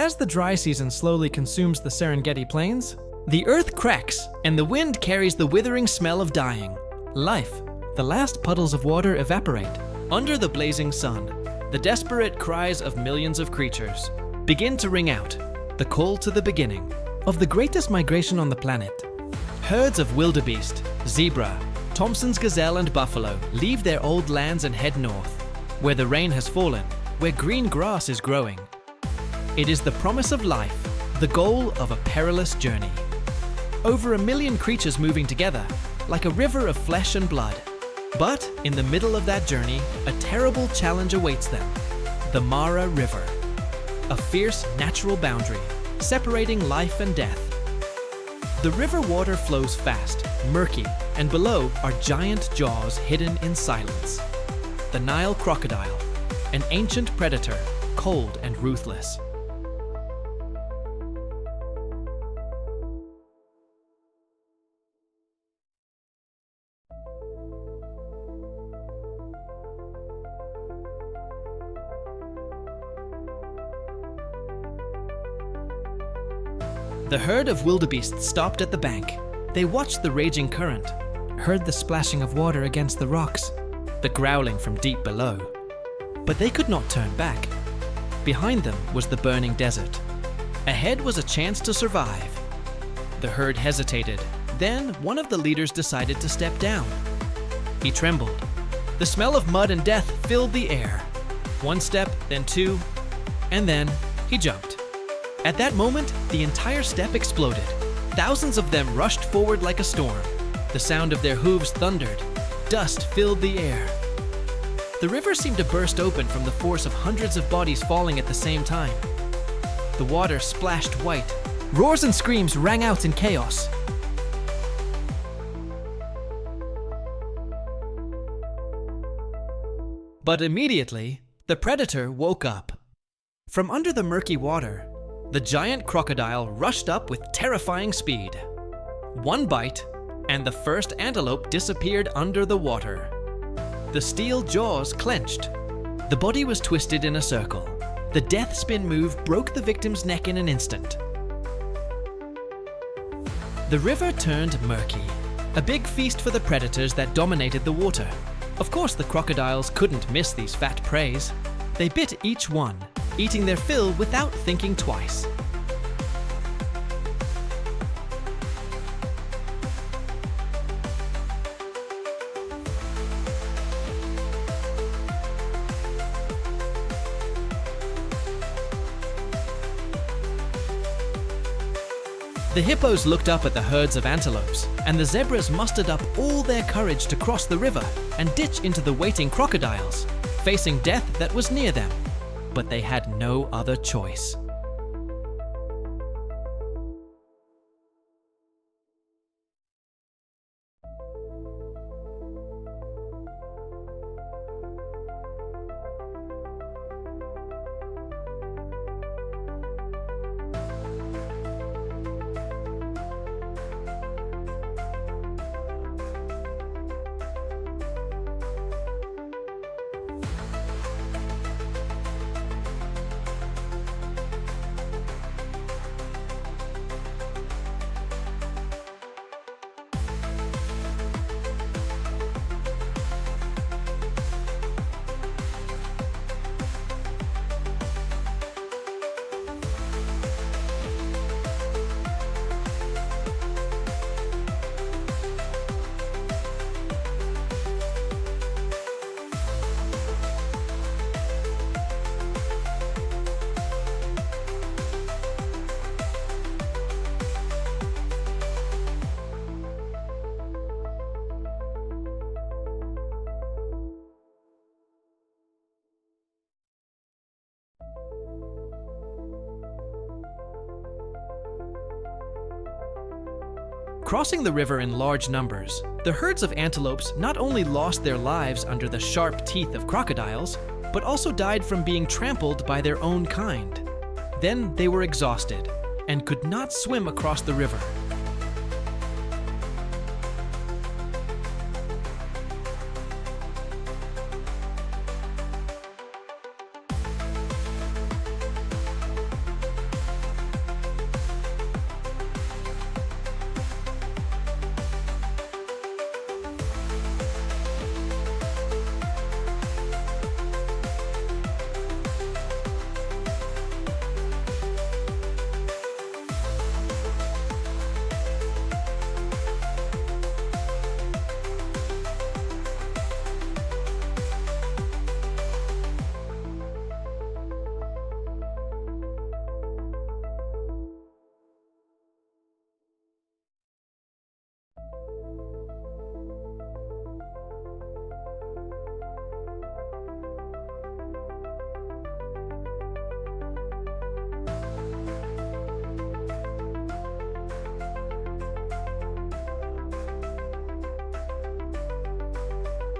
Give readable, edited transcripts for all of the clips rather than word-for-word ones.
As the dry season slowly consumes the Serengeti plains, the earth cracks and the wind carries the withering smell of dying. Life, the last puddles of water evaporate. Under the blazing sun, the desperate cries of millions of creatures begin to ring out, the call to the beginning of the greatest migration on the planet. Herds of wildebeest, zebra, Thompson's gazelle and buffalo leave their old lands and head north, where the rain has fallen, where green grass is growing. It is the promise of life, the goal of a perilous journey. Over 1 million creatures moving together, like a river of flesh and blood. But in the middle of that journey, a terrible challenge awaits them. The Mara River, a fierce natural boundary separating life and death. The river water flows fast, murky, and below are giant jaws hidden in silence. The Nile crocodile, an ancient predator, cold and ruthless. The herd of wildebeest stopped at the bank. They watched the raging current, heard the splashing of water against the rocks, the growling from deep below. But they could not turn back. Behind them was the burning desert. Ahead was a chance to survive. The herd hesitated. Then one of the leaders decided to step down. He trembled. The smell of mud and death filled the air. One step, then two, and then he jumped. At that moment, the entire step exploded. Thousands of them rushed forward like a storm. The sound of their hooves thundered. Dust filled the air. The river seemed to burst open from the force of hundreds of bodies falling at the same time. The water splashed white. Roars and screams rang out in chaos. But immediately, the predator woke up. From under the murky water, the giant crocodile rushed up with terrifying speed. One bite, and the first antelope disappeared under the water. The steel jaws clenched. The body was twisted in a circle. The death spin move broke the victim's neck in an instant. The river turned murky, a big feast for the predators that dominated the water. Of course, the crocodiles couldn't miss these fat preys. They bit each one, eating their fill without thinking twice. The hippos looked up at the herds of antelopes, and the zebras mustered up all their courage to cross the river and ditch into the waiting crocodiles, facing death that was near them. But they had no other choice. Crossing the river in large numbers, the herds of antelopes not only lost their lives under the sharp teeth of crocodiles, but also died from being trampled by their own kind. Then they were exhausted and could not swim across the river.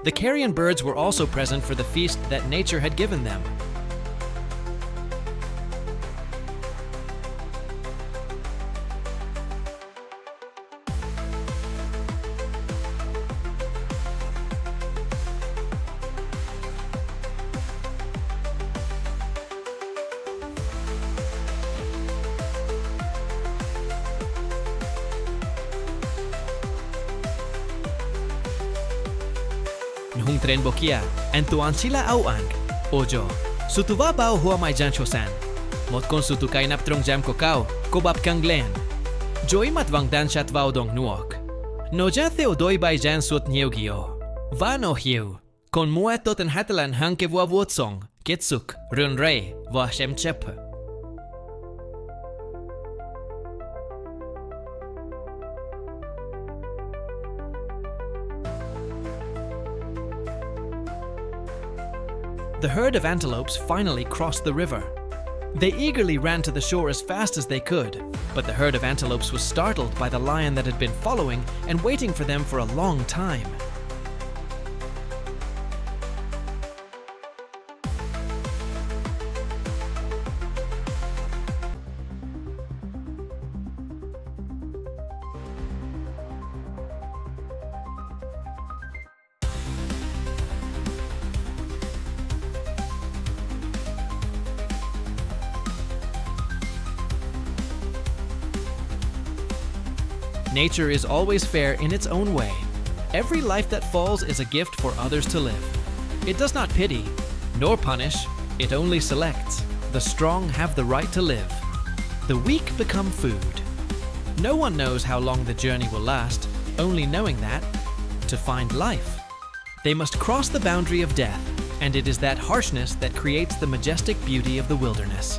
The carrion birds were also present for the feast that nature had given them. Nhung tren bokia, entuan sila auang, ojo, sutuva bao hua mai jan chosan. Mot kon sutu kay naptrong jam kokao, kobab kang glen. Joy matvang dan shat vao dong nuok. No ja theo doi bai jan sut niogio. Vano hiu, kon muetot en hatalan hanke vua vuotsong, kitsuk, run rei, va shem chep. The herd of antelopes finally crossed the river. They eagerly ran to the shore as fast as they could, but the herd of antelopes was startled by the lion that had been following and waiting for them for a long time. Nature is always fair in its own way. Every life that falls is a gift for others to live. It does not pity, nor punish, it only selects. The strong have the right to live. The weak become food. No one knows how long the journey will last, only knowing that, to find life, they must cross the boundary of death, and it is that harshness that creates the majestic beauty of the wilderness.